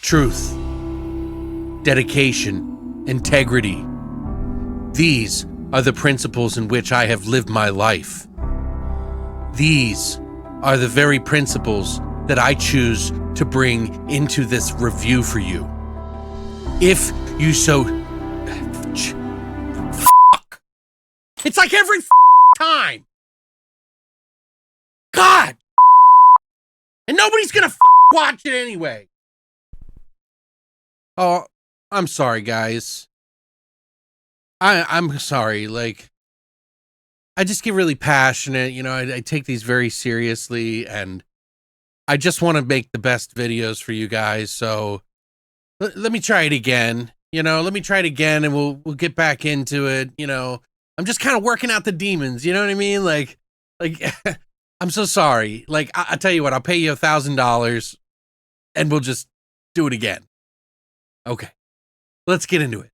truth, dedication, integrity. These are the principles in which I have lived my life. These are the very principles that I choose to bring into this review for you. If you so... Fuck! It's like every time! God! And nobody's gonna watch it anyway. Oh, I'm sorry, guys. I'm sorry, like, I just get really passionate, you know, I take these very seriously, and I just want to make the best videos for you guys, so let me try it again, and we'll get back into it, you know. I'm just kind of working out the demons, you know what I mean? Like, I'm so sorry. Like, I tell you what, I'll pay you $1,000, and we'll just do it again. Okay, let's get into it.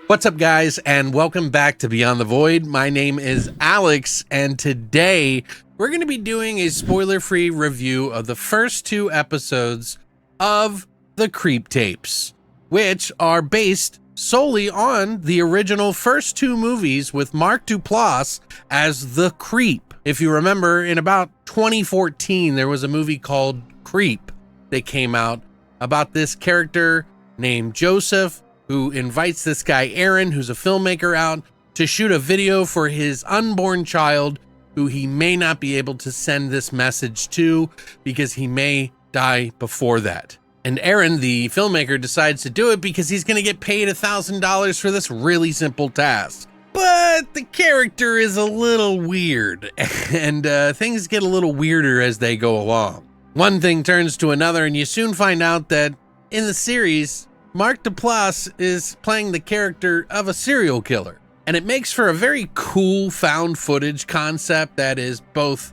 What's up, guys, and welcome back to Beyond the Void. My name is Alex, and today we're going to be doing a spoiler-free review of the first 2 episodes of the Creep Tapes, which are based solely on the original first 2 movies with Mark Duplass as the Creep. If you remember, in about 2014, there was a movie called Creep that came out about this character named Joseph, who invites this guy, Aaron, who's a filmmaker, out to shoot a video for his unborn child, who he may not be able to send this message to because he may die before that. And Aaron, the filmmaker, decides to do it because he's going to get paid $1,000 for this really simple task. But the character is a little weird, and things get a little weirder as they go along. One thing turns to another, and you soon find out that in the series, Mark Duplass is playing the character of a serial killer, and it makes for a very cool found footage concept that is both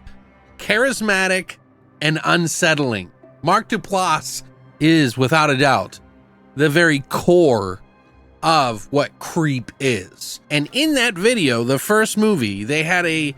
charismatic and unsettling. Mark Duplass is, without a doubt, the very core of what Creep is. And in that video, the first movie, they had a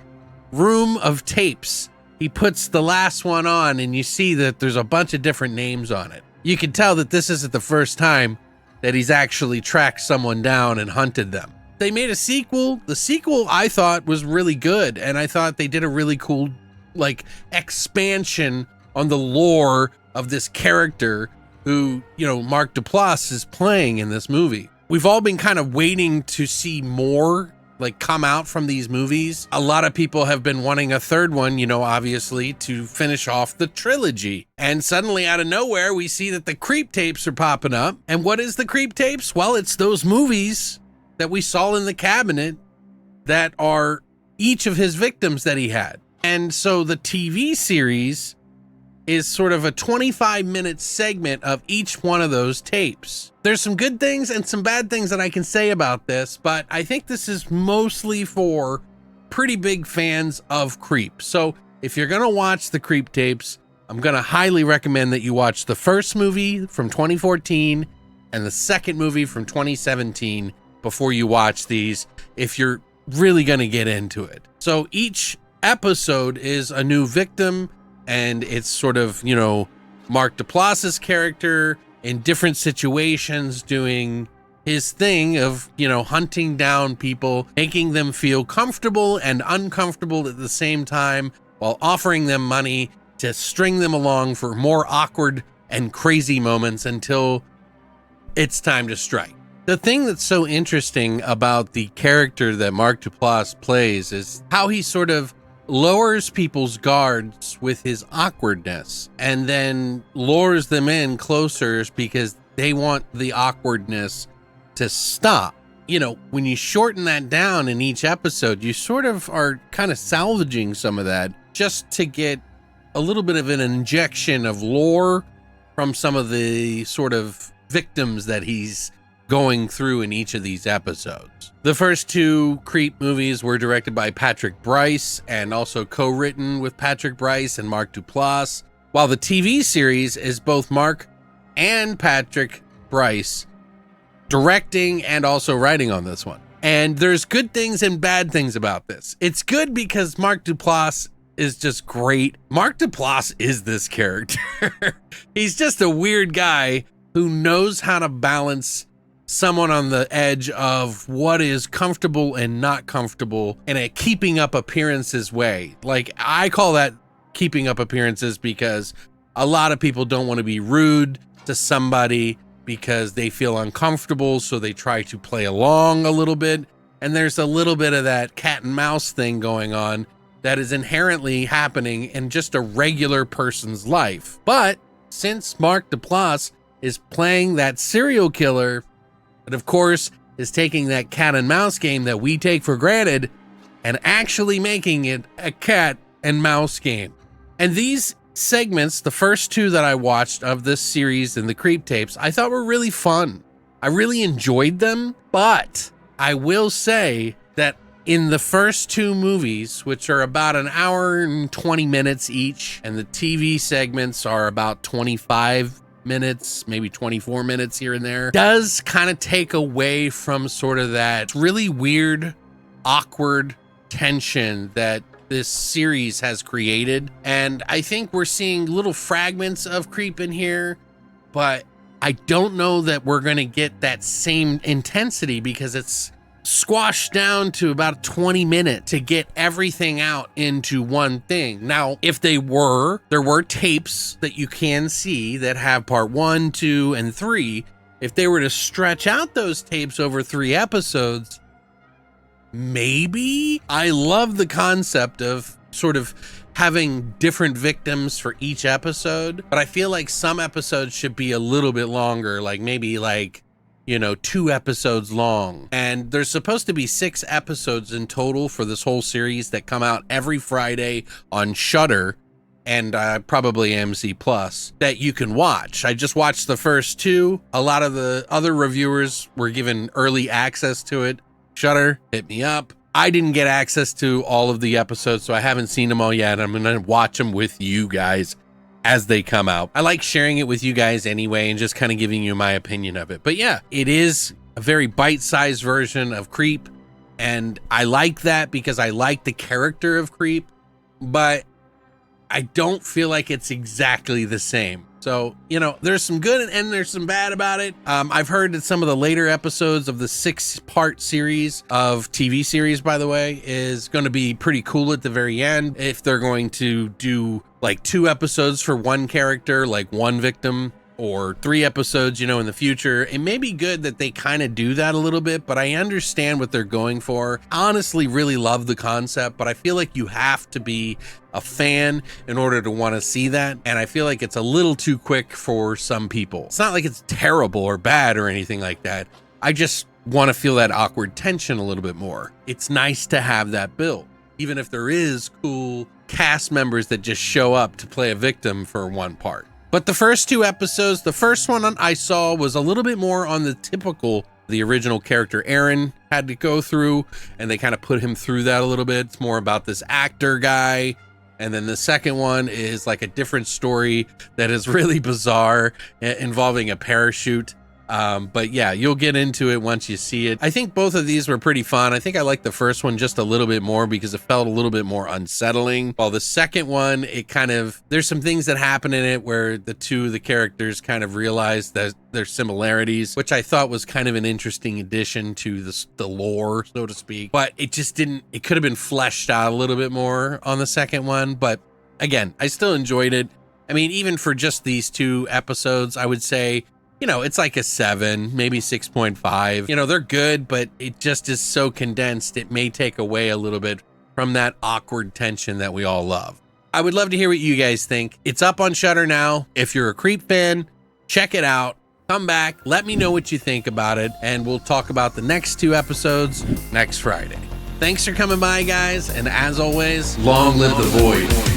room of tapes. He puts the last one on, and you see that there's a bunch of different names on it. You can tell that this isn't the first time that he's actually tracked someone down and hunted them. They made a sequel. The sequel, I thought, was really good, and I thought they did a really cool, like, expansion on the lore of this character who, you know, Mark Duplass is playing in this movie. We've all been kind of waiting to see more, like, come out from these movies. A lot of people have been wanting a third one, you know, obviously, to finish off the trilogy. And suddenly, out of nowhere, we see that the Creep Tapes are popping up. And what is the Creep Tapes? Well, it's those movies that we saw in the cabinet that are each of his victims that he had. And so the TV series is sort of a 25-minute segment of each one of those tapes. There's some good things and some bad things that I can say about this, but I think this is mostly for pretty big fans of Creep. So if you're gonna watch the Creep Tapes, I'm gonna highly recommend that you watch the first movie from 2014 and the second movie from 2017 before you watch these, if you're really gonna get into it. So each episode is a new victim, and it's sort of, you know, Mark Duplass's character in different situations doing his thing of, you know, hunting down people, making them feel comfortable and uncomfortable at the same time, while offering them money to string them along for more awkward and crazy moments until it's time to strike. The thing that's so interesting about the character that Mark Duplass plays is how he sort of lowers people's guards with his awkwardness and then lures them in closer because they want the awkwardness to stop. You know, when you shorten that down in each episode, you sort of are kind of salvaging some of that just to get a little bit of an injection of lore from some of the sort of victims that he's going through in each of these episodes. The first 2 Creep movies were directed by Patrick Bryce and also co-written with Patrick Bryce and Mark Duplass, while the TV series is both Mark and Patrick Bryce directing and also writing on this one. And there's good things and bad things about this. It's good because Mark Duplass is just great. Mark Duplass is this character. He's just a weird guy who knows how to balance someone on the edge of what is comfortable and not comfortable in a keeping up appearances way. Like, I call that keeping up appearances because a lot of people don't want to be rude to somebody because they feel uncomfortable, so they try to play along a little bit. And there's a little bit of that cat and mouse thing going on that is inherently happening in just a regular person's life. But since Mark Duplass is playing that serial killer, that of course is taking that cat and mouse game that we take for granted and actually making it a cat and mouse game. And these segments, the first two that I watched of this series and the creep tapes, I thought were really fun. I really enjoyed them, but I will say that in the first two movies, which are about an hour and 20 minutes each, and the TV segments are about 25 minutes, maybe 24 minutes here and there, does kind of take away from sort of that really weird, awkward tension that this series has created. And I think we're seeing little fragments of creep in here, but I don't know that we're going to get that same intensity because it's squashed down to about 20 minutes to get everything out into one thing. Now, if there were tapes that you can see that have part 1, 2, and 3. If they were to stretch out those tapes over 3 episodes, maybe. I love the concept of sort of having different victims for each episode, but I feel like some episodes should be a little bit longer, like maybe like, 2 episodes long. And there's supposed to be 6 episodes in total for this whole series that come out every Friday on Shudder and probably AMC Plus that you can watch. I just watched the first 2. A lot of the other reviewers were given early access to it. Shudder, hit me up. I didn't get access to all of the episodes, so I haven't seen them all yet. I'm gonna watch them with you guys as they come out. I like sharing it with you guys anyway and just kind of giving you my opinion of it. But yeah, it is a very bite-sized version of Creep, and I like that because I like the character of Creep, but I don't feel like it's exactly the same. So, there's some good and there's some bad about it. I've heard that some of the later episodes of the 6-part series of TV series, by the way, is going to be pretty cool at the very end. If they're going to do like 2 episodes for one character, like one victim, or 3 episodes, in the future, it may be good that they kind of do that a little bit, but I understand what they're going for. I honestly really love the concept, but I feel like you have to be a fan in order to want to see that. And I feel like it's a little too quick for some people. It's not like it's terrible or bad or anything like that. I just want to feel that awkward tension a little bit more. It's nice to have that build, even if there is cool cast members that just show up to play a victim for one part. But the first 2 episodes, the first one I saw was a little bit more on the typical, the original character Aaron had to go through, and they kind of put him through that a little bit. It's more about this actor guy. And then the second one is like a different story that is really bizarre, involving a parachute. But yeah, you'll get into it once you see it. I think both of these were pretty fun. I think I liked the first one just a little bit more because it felt a little bit more unsettling. While the second one, there's some things that happen in it where the characters kind of realize that there's similarities, which I thought was kind of an interesting addition to the lore, so to speak. But it could have been fleshed out a little bit more on the second one. But again, I still enjoyed it. I mean, even for just these 2 episodes, I would say, it's like a 7, maybe 6.5. They're good, but it just is so condensed. It may take away a little bit from that awkward tension that we all love. I would love to hear what you guys think. It's up on Shudder now. If you're a Creep fan, check it out. Come back, let me know what you think about it, and we'll talk about the next 2 episodes next Friday. Thanks for coming by, guys, and as always, long live the void.